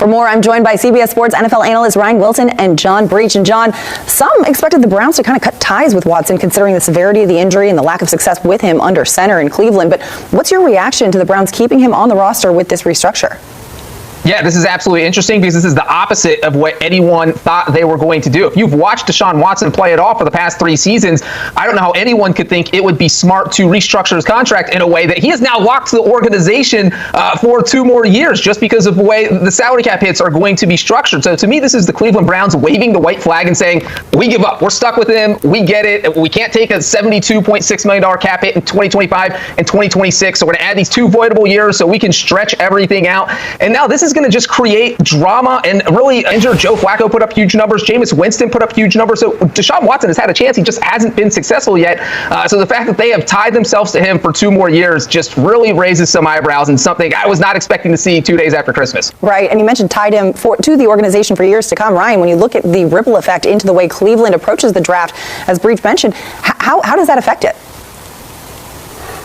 For more, I'm joined by CBS Sports NFL analyst Ryan Wilson and John Breach. And John, some expected the Browns to kind of cut ties with Watson considering the severity of the injury and the lack of success with him under center in Cleveland. But what's your reaction to the Browns keeping him on the roster with this restructure? Yeah, this is absolutely interesting because this is the opposite of what anyone thought they were going to do. If you've watched Deshaun Watson play it off for the past 3 seasons, I don't know how anyone could think it would be smart to restructure his contract in a way that he has now locked the organization for 2 more years just because of the way the salary cap hits are going to be structured. So to me, this is the Cleveland Browns waving the white flag and saying, we give up. We're stuck with him. We get it. We can't take a $72.6 million cap hit in 2025 and 2026. So we're going to add these 2 voidable years so we can stretch everything out. And now this is going to just create drama and really injure. Joe Flacco put up huge numbers. Jameis Winston put up huge numbers. So Deshaun Watson has had a chance. He just hasn't been successful yet. So the fact that they have tied themselves to him for 2 more years just really raises some eyebrows and something I was not expecting to see 2 days after Christmas. Right. And you mentioned tied him to the organization for years to come. Ryan, when you look at the ripple effect into the way Cleveland approaches the draft, as Breach mentioned, how does that affect it?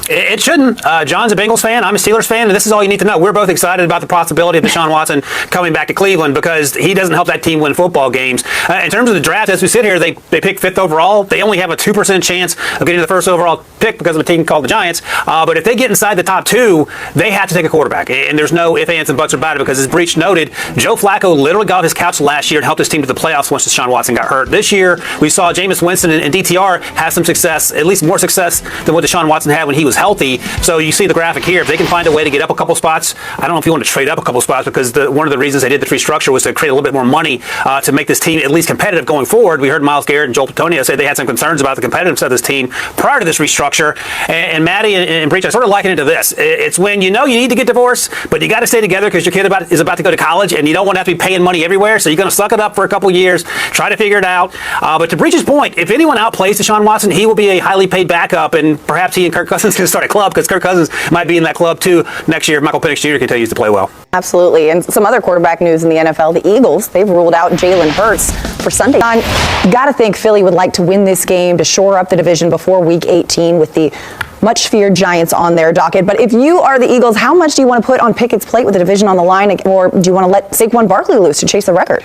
It shouldn't. John's a Bengals fan. I'm a Steelers fan, and this is all you need to know. We're both excited about the possibility of Deshaun Watson coming back to Cleveland because he doesn't help that team win football games. In terms of the draft, as we sit here, they pick 5th overall. They only have a 2% chance of getting the 1st overall pick because of a team called the Giants. But if they get inside the top 2, they have to take a quarterback. And there's no ifs, ands, and buts about it because, as Breach noted, Joe Flacco literally got off his couch last year and helped his team to the playoffs once Deshaun Watson got hurt. This year, we saw Jameis Winston and DTR have some success, at least more success than what Deshaun Watson had when he was healthy. So you see the graphic here. If they can find a way to get up a couple spots, I don't know if you want to trade up a couple spots because one of the reasons they did the restructure was to create a little bit more money to make this team at least competitive going forward. We heard Myles, Garrett, and Joel Petonio say they had some concerns about the competitiveness of this team prior to this restructure. And Maddie and Breach, I sort of liken it to this. It's when you know you need to get divorced, but you got to stay together because your kid is about to go to college and you don't want to have to be paying money everywhere. So you're going to suck it up for a couple years, try to figure it out. But to Breach's point, if anyone outplays Deshaun Watson, he will be a highly paid backup, and perhaps he and Kirk Cousins can start a club because Kirk Cousins might be in that club too next year if Michael Penix Jr. continues to play well. Absolutely. And some other quarterback news in the NFL, the Eagles, they've ruled out Jalen Hurts for Sunday. You got to think Philly would like to win this game to shore up the division before Week 18 with the much feared Giants on their docket. But if you are the Eagles, how much do you want to put on Pickett's plate with the division on the line, or do you want to let Saquon Barkley loose to chase the record?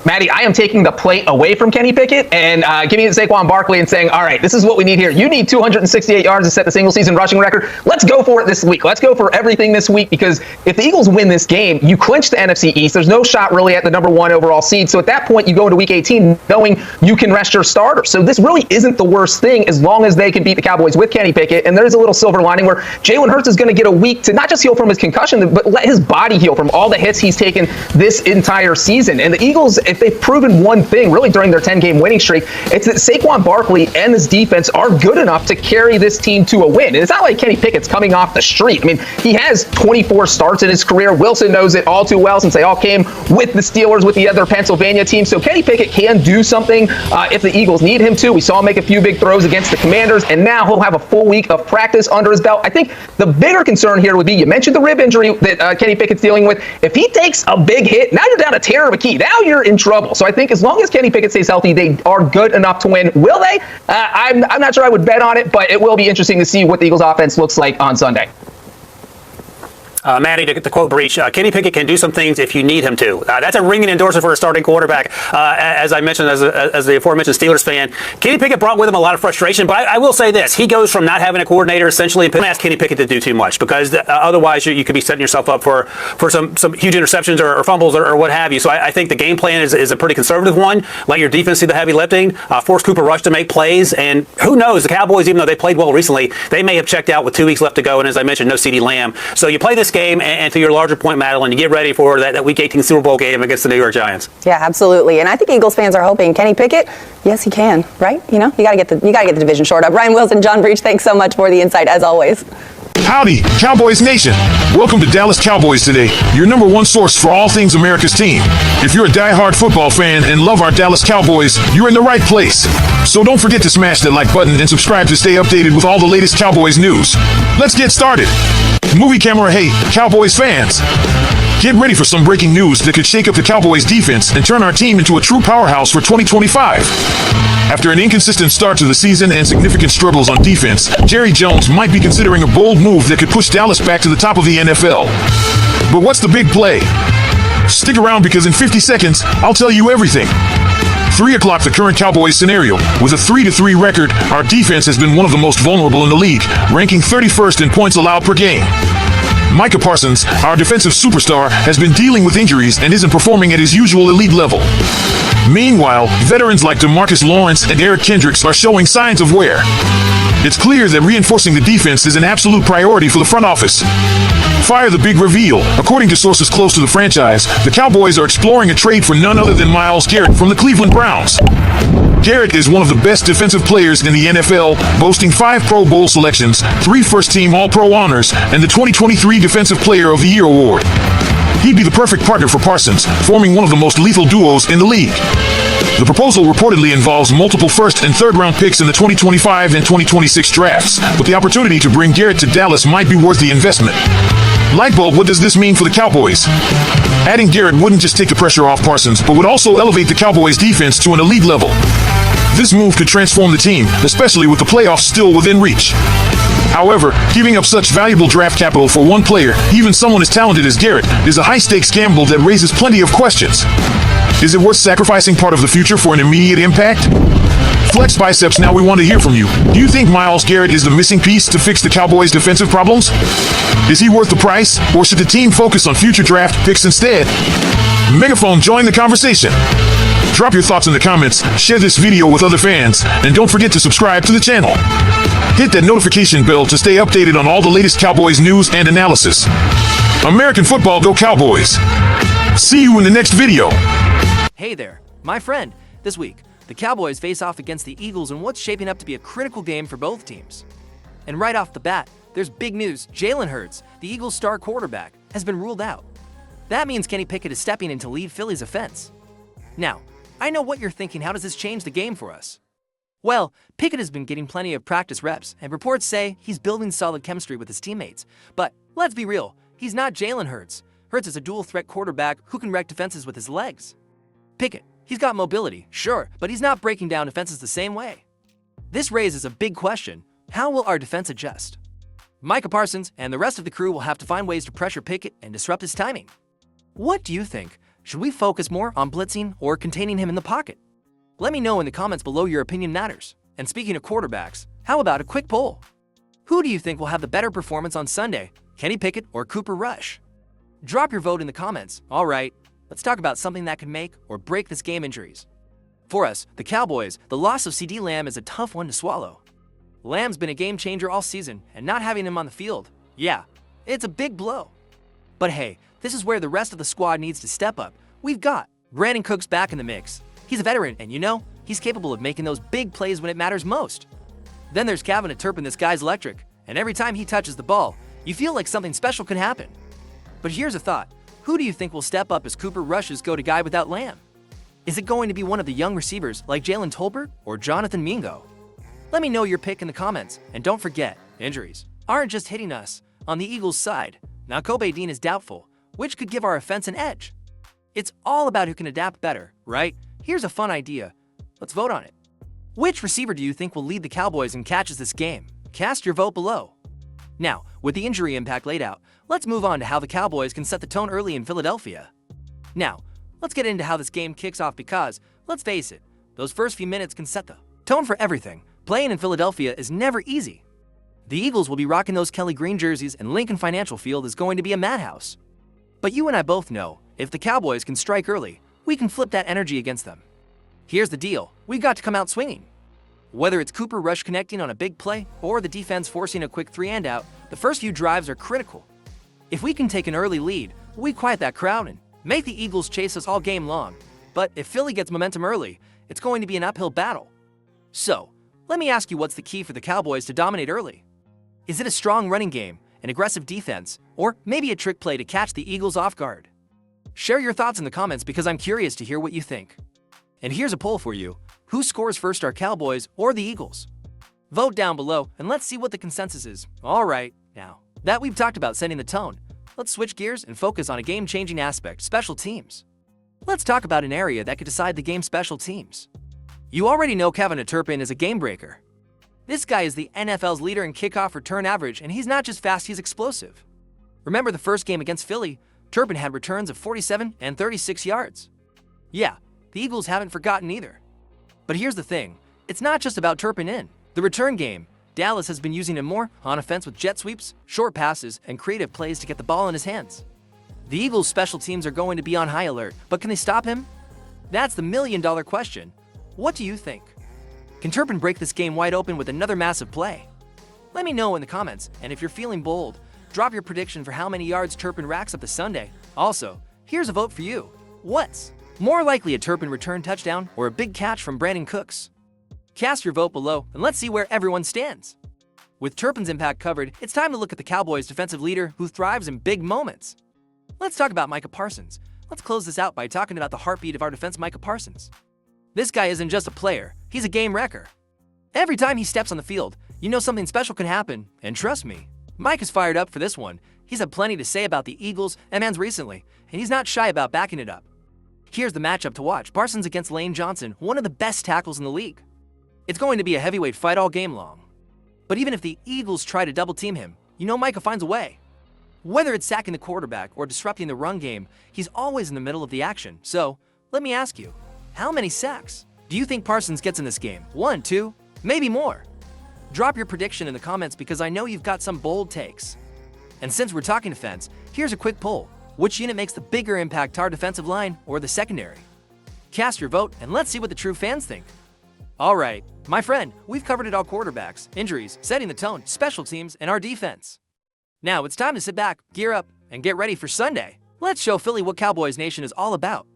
Maddie, I am taking the plate away from Kenny Pickett and giving it to Saquon Barkley and saying, all right, this is what we need here. You need 268 yards to set the single-season rushing record. Let's go for it this week. Let's go for everything this week because if the Eagles win this game, you clinch the NFC East. There's no shot really at the number 1 overall seed. So at that point, you go into Week 18 knowing you can rest your starter. So this really isn't the worst thing as long as they can beat the Cowboys with Kenny Pickett. And there's a little silver lining where Jalen Hurts is going to get a week to not just heal from his concussion, but let his body heal from all the hits he's taken this entire season. And the Eagles, if they've proven one thing really during their 10-game winning streak, it's that Saquon Barkley and this defense are good enough to carry this team to a win. And it's not like Kenny Pickett's coming off the street. I mean, he has 24 starts in his career. Wilson knows it all too well since they all came with the Steelers, with the other Pennsylvania team. So Kenny Pickett can do something if the Eagles need him to. We saw him make a few big throws against the Commanders, and now he'll have a full week of practice under his belt. I think the bigger concern here would be, you mentioned the rib injury that Kenny Pickett's dealing with. If he takes a big hit, now you're down a tear of a key. Now you're in trouble. So I think as long as Kenny Pickett stays healthy, they are good enough to win. Will they? I'm not sure I would bet on it, but it will be interesting to see what the Eagles offense looks like on Sunday. Maddie, to quote Breach, Kenny Pickett can do some things if you need him to. That's a ringing endorsement for a starting quarterback. As I mentioned, as the aforementioned Steelers fan, Kenny Pickett brought with him a lot of frustration. But I will say this: he goes from not having a coordinator essentially, and don't ask Kenny Pickett to do too much because otherwise you could be setting yourself up for some huge interceptions or fumbles or what have you. So I think the game plan is a pretty conservative one. Let your defense do the heavy lifting, force Cooper Rush to make plays, and who knows? The Cowboys, even though they played well recently, they may have checked out with 2 weeks left to go. And as I mentioned, no CeeDee Lamb. So you play this game, and to your larger point, Madeline, you get ready for that Week 18 Super Bowl game against the New York Giants. Yeah, absolutely. And I think Eagles fans are hoping Kenny Pickett, yes, he can, right? You know, you got to get the division shored up. Ryan Wilson, John Breach, thanks so much for the insight as always. Howdy, Cowboys Nation. Welcome to Dallas Cowboys Today, your number 1 source for all things America's team. If you're a diehard football fan and love our Dallas Cowboys, you're in the right place. So don't forget to smash that like button and subscribe to stay updated with all the latest Cowboys news. Let's get started. Movie camera, hey, Cowboys fans. Get ready for some breaking news that could shake up the Cowboys defense and turn our team into a true powerhouse for 2025. After an inconsistent start to the season and significant struggles on defense, Jerry Jones might be considering a bold move that could push Dallas back to the top of the NFL. But what's the big play? Stick around because in 50 seconds, I'll tell you everything. 3 o'clock, the current Cowboys scenario. With a 3-3 record, our defense has been one of the most vulnerable in the league, ranking 31st in points allowed per game. Micah Parsons, our defensive superstar, has been dealing with injuries and isn't performing at his usual elite level. Meanwhile, veterans like DeMarcus Lawrence and Eric Kendricks are showing signs of wear. It's clear that reinforcing the defense is an absolute priority for the front office. Fire the big reveal. According to sources close to the franchise, the Cowboys are exploring a trade for none other than Myles Garrett from the Cleveland Browns. Garrett is one of the best defensive players in the NFL, boasting 5 Pro Bowl selections, 3 first-team All-Pro honors, and the 2023 Defensive Player of the Year award. He'd be the perfect partner for Parsons, forming one of the most lethal duos in the league. The proposal reportedly involves multiple first and third round picks in the 2025 and 2026 drafts, but the opportunity to bring Garrett to Dallas might be worth the investment. Lightbulb, what does this mean for the Cowboys? Adding Garrett wouldn't just take the pressure off Parsons, but would also elevate the Cowboys' defense to an elite level. This move could transform the team, especially with the playoffs still within reach. However, giving up such valuable draft capital for one player, even someone as talented as Garrett, is a high-stakes gamble that raises plenty of questions. Is it worth sacrificing part of the future for an immediate impact? Flex Biceps, now we want to hear from you. Do you think Myles Garrett is the missing piece to fix the Cowboys' defensive problems? Is he worth the price, or should the team focus on future draft picks instead? Megaphone, join the conversation. Drop your thoughts in the comments, share this video with other fans, and don't forget to subscribe to the channel. Hit that notification bell to stay updated on all the latest Cowboys news and analysis. American football, go Cowboys! See you in the next video. Hey there, my friend. This week, the Cowboys face off against the Eagles in what's shaping up to be a critical game for both teams. And right off the bat, there's big news. Jalen Hurts, the Eagles' star quarterback, has been ruled out. That means Kenny Pickett is stepping in to lead Philly's offense. Now, I know what you're thinking. How does this change the game for us? Well, Pickett has been getting plenty of practice reps, and reports say he's building solid chemistry with his teammates. But let's be real, he's not Jalen Hurts. Hurts is a dual-threat quarterback who can wreck defenses with his legs. Pickett, he's got mobility, sure, but he's not breaking down defenses the same way. This raises a big question. How will our defense adjust? Micah Parsons and the rest of the crew will have to find ways to pressure Pickett and disrupt his timing. What do you think? Should we focus more on blitzing or containing him in the pocket? Let me know in the comments below. Your opinion matters. And speaking of quarterbacks, how about a quick poll? Who do you think will have the better performance on Sunday, Kenny Pickett or Cooper Rush? Drop your vote in the comments. All right, let's talk about something that could make or break this game: injuries. For us, the Cowboys, the loss of ceedee Lamb is a tough one to swallow. Lamb's been a game changer all season, and not having him on the field, yeah, it's a big blow. But hey, this is where the rest of the squad needs to step up. We've got Brandon Cooks back in the mix. He's a veteran, and you know, he's capable of making those big plays when it matters most. Then there's Kevin Turpin. This guy's electric, and every time he touches the ball, you feel like something special could happen. But here's a thought. Who do you think will step up as Cooper Rush's go-to guy without Lamb? Is it going to be one of the young receivers like Jalen Tolbert or Jonathan Mingo? Let me know your pick in the comments, and don't forget, injuries aren't just hitting us. On the Eagles' side, now Kobe Dean is doubtful, which could give our offense an edge. It's all about who can adapt better, right? Here's a fun idea. Let's vote on it. Which receiver do you think will lead the Cowboys in catches this game? Cast your vote below. Now, with the injury impact laid out, let's move on to how the Cowboys can set the tone early in Philadelphia. Now, let's get into how this game kicks off because, let's face it, those first few minutes can set the tone for everything. Playing in Philadelphia is never easy. The Eagles will be rocking those Kelly Green jerseys, and Lincoln Financial Field is going to be a madhouse. But you and I both know, if the Cowboys can strike early, we can flip that energy against them. Here's the deal. We've got to come out swinging. Whether it's Cooper Rush connecting on a big play or the defense forcing a quick 3-and-out, the first few drives are critical. If we can take an early lead, we quiet that crowd and make the Eagles chase us all game long. But if Philly gets momentum early, it's going to be an uphill battle. So, let me ask you, what's the key for the Cowboys to dominate early? Is it a strong running game, an aggressive defense, or maybe a trick play to catch the Eagles off guard? Share your thoughts in the comments because I'm curious to hear what you think. And here's a poll for you. Who scores first, our Cowboys or the Eagles? Vote down below and let's see what the consensus is. All right, now that we've talked about setting the tone, let's switch gears and focus on a game-changing aspect: special teams. Let's talk about an area that could decide the game's special teams. You already know Kevin Turpin is a game breaker. This guy is the NFL's leader in kickoff return average, and he's not just fast, he's explosive. Remember the first game against Philly? Turpin had returns of 47 and 36 yards. Yeah, the Eagles haven't forgotten either. But here's the thing, it's not just about Turpin in the return game. Dallas has been using him more on offense with jet sweeps, short passes, and creative plays to get the ball in his hands. The Eagles' special teams are going to be on high alert, but can they stop him? That's the million-dollar question. What do you think? Can Turpin break this game wide open with another massive play? Let me know in the comments, and if you're feeling bold, drop your prediction for how many yards Turpin racks up this Sunday. Also, here's a vote for you. What's more likely, a Turpin return touchdown or a big catch from Brandon Cooks? Cast your vote below, and let's see where everyone stands. With Turpin's impact covered, it's time to look at the Cowboys' defensive leader who thrives in big moments. Let's talk about Micah Parsons. Let's close this out by talking about the heartbeat of our defense, Micah Parsons. This guy isn't just a player, he's a game wrecker. Every time he steps on the field, you know something special can happen, and trust me, Mike is fired up for this one. He's had plenty to say about the Eagles and Mans recently, and he's not shy about backing it up. Here's the matchup to watch, Parsons against Lane Johnson, one of the best tackles in the league. It's going to be a heavyweight fight all game long. But even if the Eagles try to double team him, you know Micah finds a way. Whether it's sacking the quarterback or disrupting the run game, he's always in the middle of the action. So, let me ask you, how many sacks do you think Parsons gets in this game? 1, 2, maybe more? Drop your prediction in the comments because I know you've got some bold takes. And since we're talking defense, here's a quick poll. Which unit makes the bigger impact, our defensive line or the secondary? Cast your vote and let's see what the true fans think. Alright, my friend, we've covered it all: quarterbacks, injuries, setting the tone, special teams, and our defense. Now it's time to sit back, gear up, and get ready for Sunday. Let's show Philly what Cowboys Nation is all about.